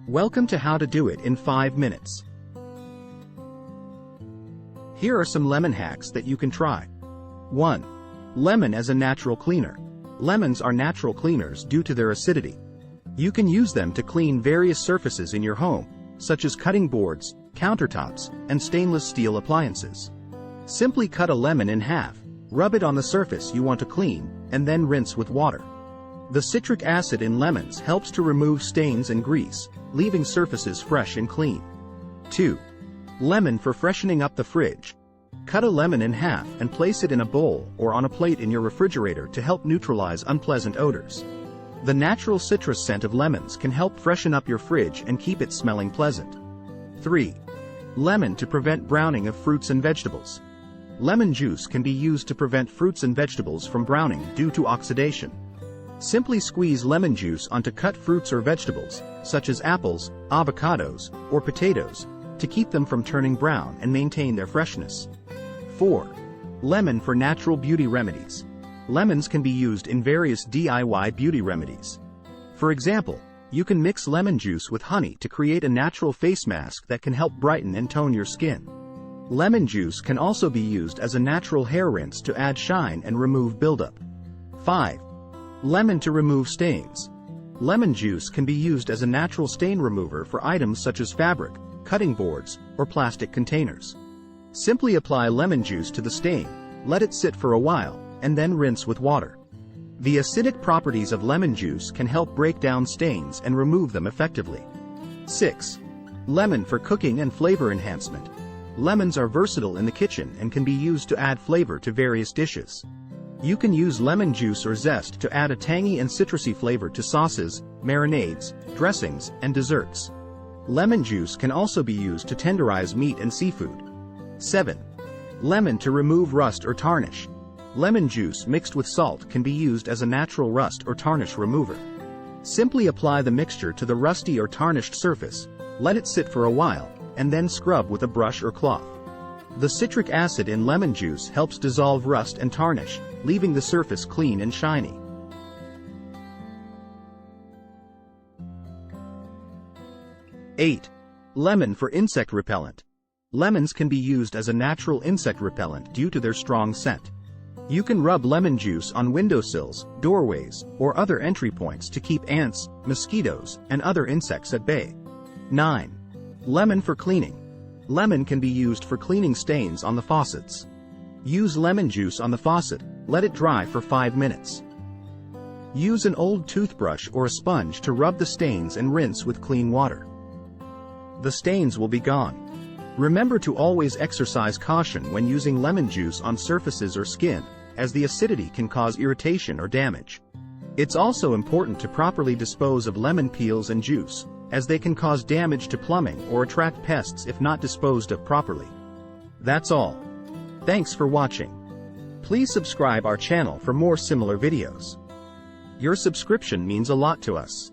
Welcome to How to Do It in 5 Minutes. Here are some lemon hacks that you can try. 1. Lemon as a natural cleaner. Lemons are natural cleaners due to their acidity. You can use them to clean various surfaces in your home, such as cutting boards, countertops, and stainless steel appliances. Simply cut a lemon in half, rub it on the surface you want to clean, and then rinse with water. The citric acid in lemons helps to remove stains and grease, leaving surfaces fresh and clean. 2. Lemon for freshening up the fridge. Cut a lemon in half and place it in a bowl or on a plate in your refrigerator to help neutralize unpleasant odors. The natural citrus scent of lemons can help freshen up your fridge and keep it smelling pleasant. 3. Lemon to prevent browning of fruits and vegetables. Lemon juice can be used to prevent fruits and vegetables from browning due to oxidation. Simply squeeze lemon juice onto cut fruits or vegetables, such as apples, avocados, or potatoes, to keep them from turning brown and maintain their freshness. 4. Lemon for natural beauty remedies. Lemons can be used in various DIY beauty remedies. For example, you can mix lemon juice with honey to create a natural face mask that can help brighten and tone your skin. Lemon juice can also be used as a natural hair rinse to add shine and remove buildup. 5. Lemon to remove stains. Lemon juice can be used as a natural stain remover for items such as fabric, cutting boards, or plastic containers. Simply apply lemon juice to the stain, let it sit for a while, and then rinse with water. The acidic properties of lemon juice can help break down stains and remove them effectively. 6. Lemon for cooking and flavor enhancement. Lemons are versatile in the kitchen and can be used to add flavor to various dishes. You can use lemon juice or zest to add a tangy and citrusy flavor to sauces, marinades, dressings, and desserts. Lemon juice can also be used to tenderize meat and seafood. 7. Lemon to remove rust or tarnish. Lemon juice mixed with salt can be used as a natural rust or tarnish remover. Simply apply the mixture to the rusty or tarnished surface, let it sit for a while, and then scrub with a brush or cloth. The citric acid in lemon juice helps dissolve rust and tarnish, leaving the surface clean and shiny. 8. Lemon for insect repellent. Lemons can be used as a natural insect repellent due to their strong scent. You can rub lemon juice on windowsills, doorways, or other entry points to keep ants, mosquitoes, and other insects at bay. 9. Lemon for cleaning. Lemon can be used for cleaning stains on the faucets. Use lemon juice on the faucet, let it dry for 5 minutes. Use an old toothbrush or a sponge to rub the stains and rinse with clean water. The stains will be gone. Remember to always exercise caution when using lemon juice on surfaces or skin, as the acidity can cause irritation or damage. It's also important to properly dispose of lemon peels and juice, as they can cause damage to plumbing or attract pests if not disposed of properly. That's all. Thanks for watching. Please subscribe our channel for more similar videos. Your subscription means a lot to us.